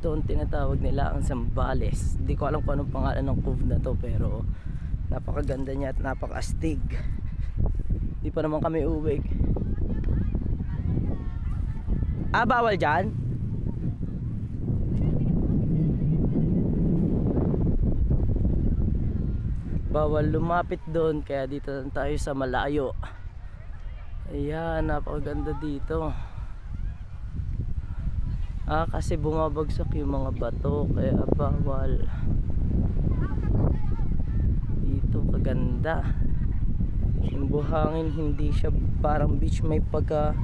Ito ang tinatawag nila ang Zambales. Hindi ko alam kung anong pangalan ng cove na to, pero napakaganda niya at napaka-astig. Hindi pa naman kami uwi. Bawal dyan? Bawal lumapit doon, kaya dito lang tayo sa malayo. Ayan, napakaganda dito. Kasi bumabagsak yung mga bato, kaya bawal. Dito kaganda. Yung buhangin hindi siya parang beach, may pagka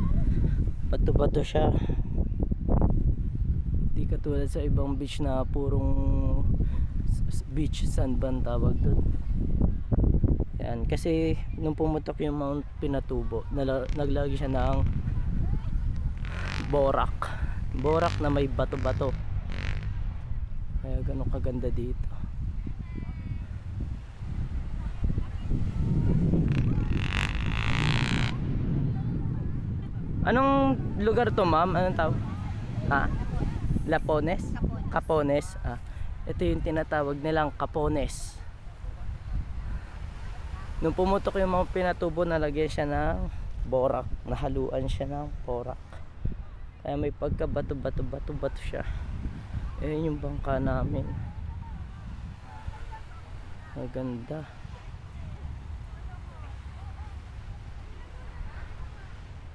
bato-bato siya. Di katulad sa ibang beach na purong beach sandban tawag doon. Yan, kasi nung pumutok yung Mount Pinatubo, naglagay siya ng borak na may bato-bato, kaya ganun kaganda dito. Anong lugar to, ma'am? Anong tawag? Lapones? Capones. Ito yung tinatawag nilang Capones. Nung pumutok yung mga Pinatubo, nalagyan siya ng borak, nahaluan siya ng borak, kaya may pagka bato siya. Ayun yung bangka namin. Maganda.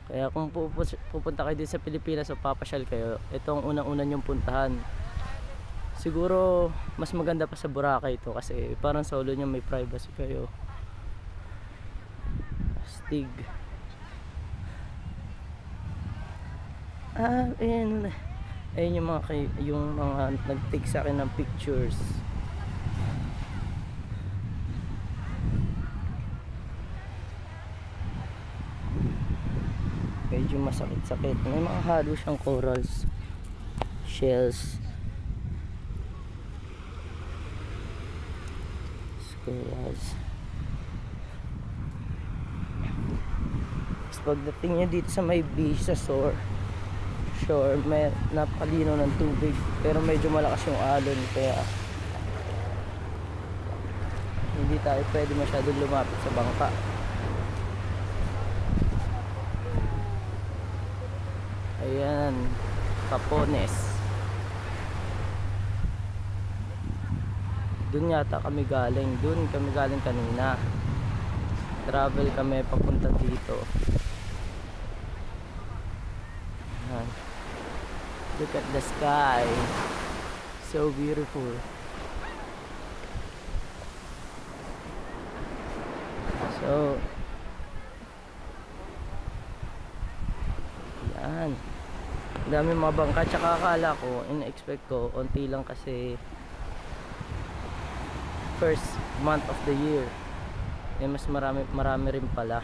Kaya kung pupunta kayo din sa Pilipinas o papasyal kayo, ito ang unang-una nyong puntahan. Siguro mas maganda pa sa Boracay ito, kasi parang solo nyo, may privacy kayo. Astig. Ayun yung mga nag-take sa akin ng pictures. Medyo masakit-sakit. May mga halo siyang corals, shells, squirrels. Pagdating nyo dito sa may beach, sa shore, may napakalino ng tubig, pero medyo malakas yung alon, kaya hindi tayo pwede masyadong lumapit sa bangka. Ayan, Capones. Doon yata kami galing. Doon kami galing kanina. Travel kami papunta dito. Ayan. Look at the sky. So beautiful. So yan, dami mga bangka. Tsaka akala ko, in-expect ko onti lang, kasi first month of the year, mas marami rin pala.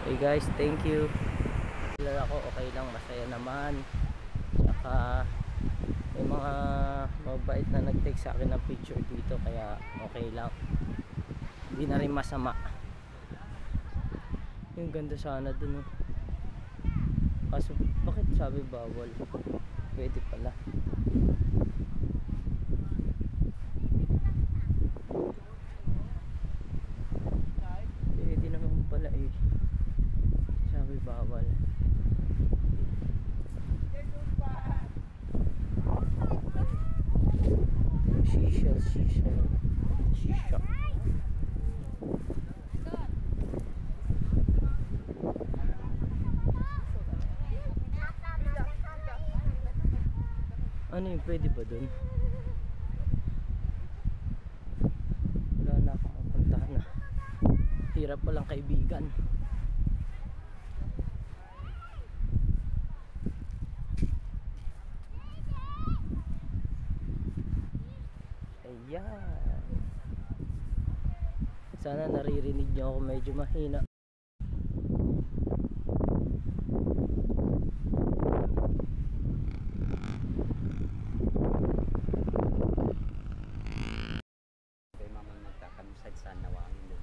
Okay guys, thank you. Ako okay lang, masaya naman. Tsaka may mga mabait na nag-take sa akin ng picture dito, kaya okay lang, hindi na rin masama. Yung ganda sana dun, kaso bakit sabi bawal? Pwede pala. Pwede naman pala eh, sabi bawal. Shisha. Ano yung pwede ba dun? Wala na akong puntahan na. Hirap palang kaibigan. Ayan. Sana naririnig nyo ako, medyo mahina. Sa Nawangin doon.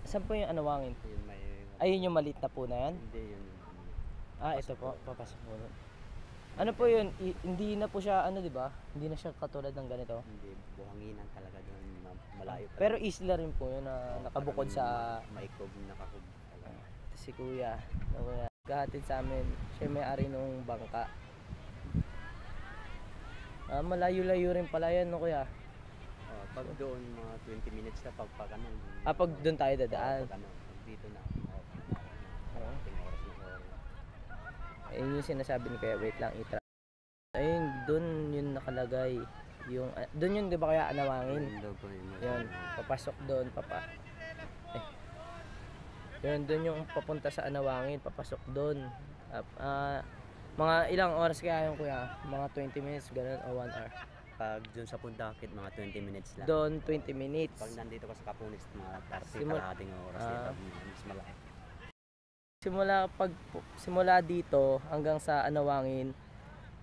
Saan po yung Anawangin? Yun may... Ayun yung maliit na po na yan? Hindi, yun. Ito po, papasok po. Ano po yun? Hindi na po siya, ano, di ba? Hindi na siya katulad ng ganito. Hindi, buhanginan talaga doon, malayo pa. Pero isla rin po yun na nakabukod sa... Maikog, nakakog talaga. Si Kuya. Kahatid sa amin. Siya may-ari nung bangka. Malayo-layo rin pala yan, no, Kuya? Pag doon, mga 20 minutes na pag ano. Pag doon tayo dadaan. Pag dito na. Oras na oras. Ayun yung sinasabi ni Kuya, wait lang, ayun, doon yun nakalagay. Yung, doon yun, di ba kaya Anawangin? Yun, papasok doon, yun, doon yung papunta sa Anawangin, papasok doon. Mga ilang oras kaya yung Kuya? Mga 20 minutes, ganun, o 1 hour? Pag doon sa Pundakit, mga 20 minutes lang. Doon, 20 minutes. Pag nandito ka sa Capunis, mga 30 kalahating oras dito. Mas malaki. Simula dito hanggang sa Anawangin,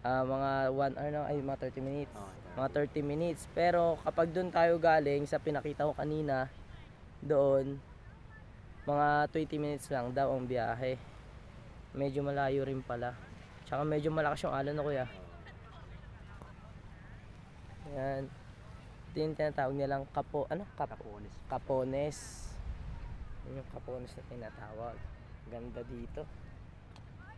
mga 1 hour na, ay mga 30 minutes. Mga 30 minutes. Pero kapag doon tayo galing sa pinakita ko kanina, doon, mga 20 minutes lang daw ang biyahe. Medyo malayo rin pala. Tsaka medyo malakas yung alon, no, Kuya? Yan. Ito yung tinatawag nilang Capones. Capones. Yun yung Capones na tinatawag. Ganda dito.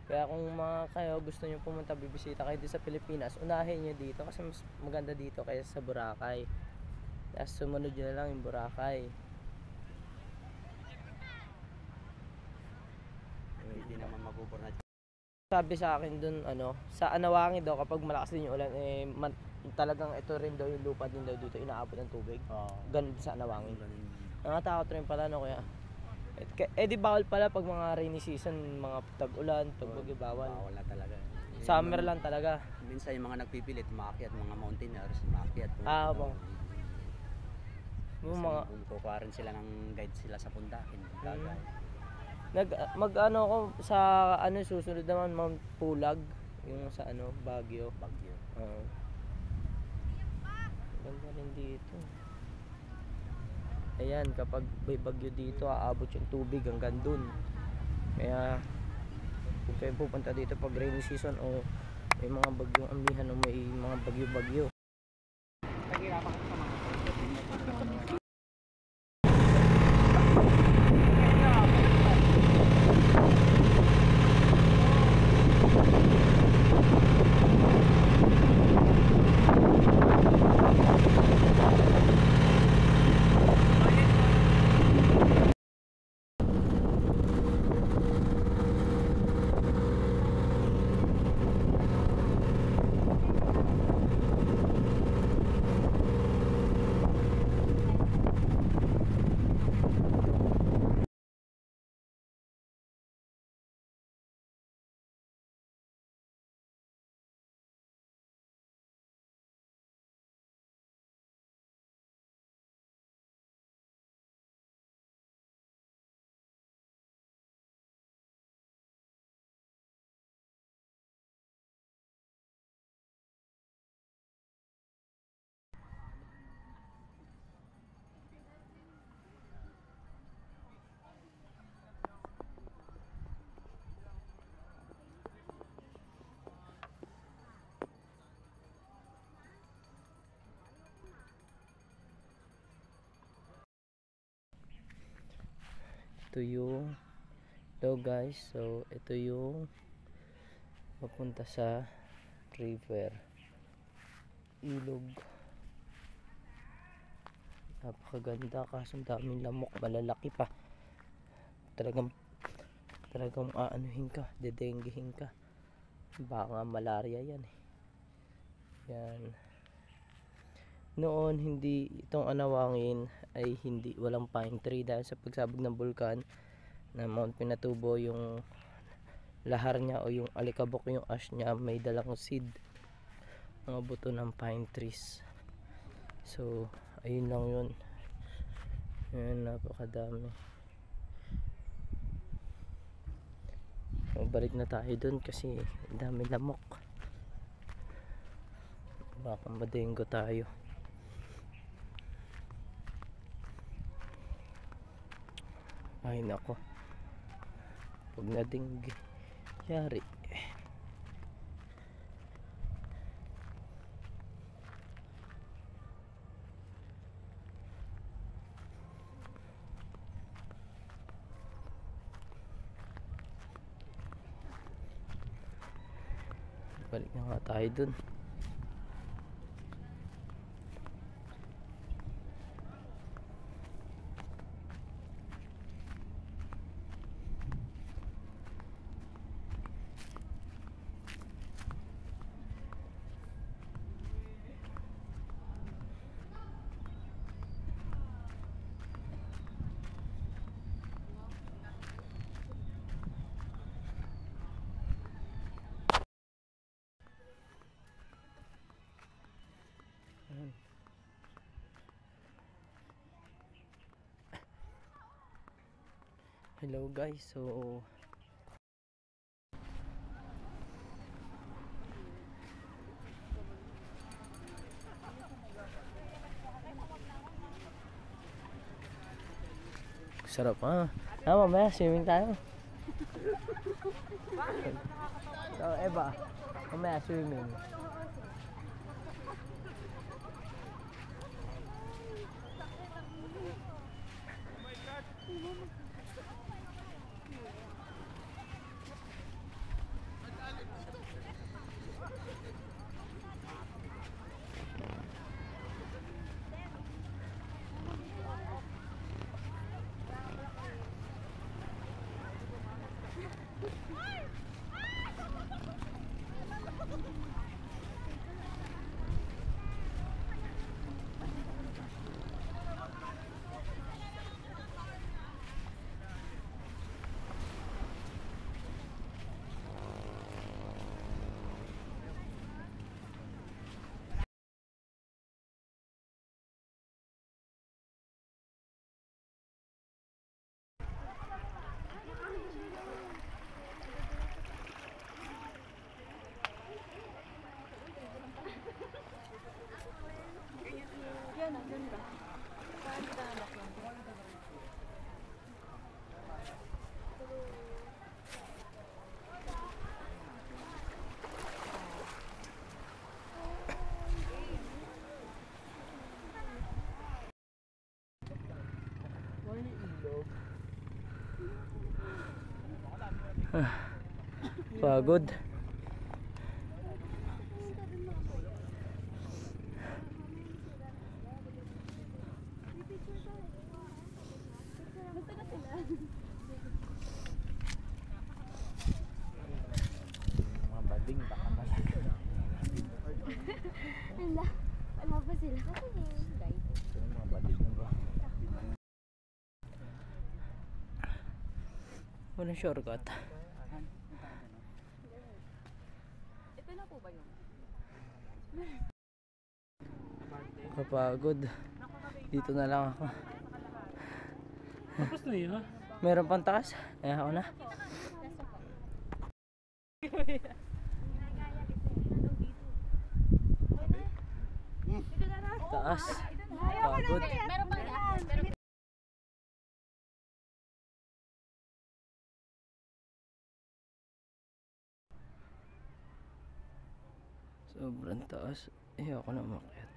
Kaya kung kayo gusto nyo pumunta, bibisita kayo dito sa Pilipinas, unahin nyo dito kasi mas maganda dito kaysa sa Boracay. Tapos sumunod nyo na lang yung Boracay. Hindi naman mabubur na. Sabi sa akin dun, sa Anawangin daw, kapag malakas din yung ulan, talagang ito rin daw yung lupa din daw dito, inaabot ng tubig. Ganun sa Anawangin. Nakatakot rin pala, no, Kuya? Di bawal pala pag mga rainy season, mga tag-ulan, tag-bagyo, bawal. Bawal na talaga. Summer lang talaga. Minsan yung mga nagpipilit, maakyat, mga mountaineers, maakyat. Bang. Yung mga... Kukuha rin sila ng guide sila sa Pundakin. Mag-ano ko sa susunod naman Mount Pulag, yung sa Baguio. Ganda rin dito. Ayan, kapag may bagyo dito, aabot yung tubig hanggang dun. Kaya kung kayo pupunta dito pag rainy season o may mga bagyong amihan o may mga bagyo-bagyo. Naghirapan ka sa mga Hello guys, so ito yung papunta sa river, ilog. Napakaganda, kaso daming lamok, malalaki pa. Talagang aanuhin ka, dedenggihin ka, baka malaria yan yan. Noon itong Anawangin ay walang pine tree dahil sa pagsabog ng bulkan na Mount Pinatubo, yung lahar niya o yung alikabok, yung ash niya may dalang seed, mga buto ng pine trees. So ayun lang yun. Ayan, napakadami. Balik na tayo dun kasi dami lamok, baka madenggo tayo. Ay nako, pag nadinggi yari. Balik na nga tayo dun. Hello guys, so sarap mamaya swimming tayo. So Eva, mamaya swimming. Pagod. Mga bading baka malaki. Wala ba sila? Mga bading na ba? Walang shortcut. Ito na po ba yung? Kapagod. Dito na lang ako. Tapos na yun, ha? Meron pang taas. Kaya ako na. Taas. Pagod. Meron pang yan. Sobrang taas. Ayoko na umakyat.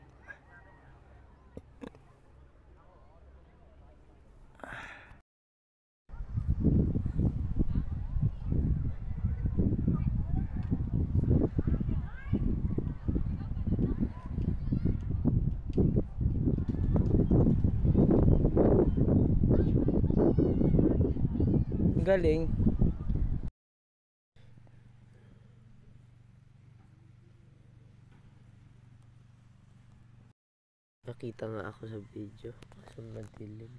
Galing. Nakita nga ako sa video. Sobrang dilim.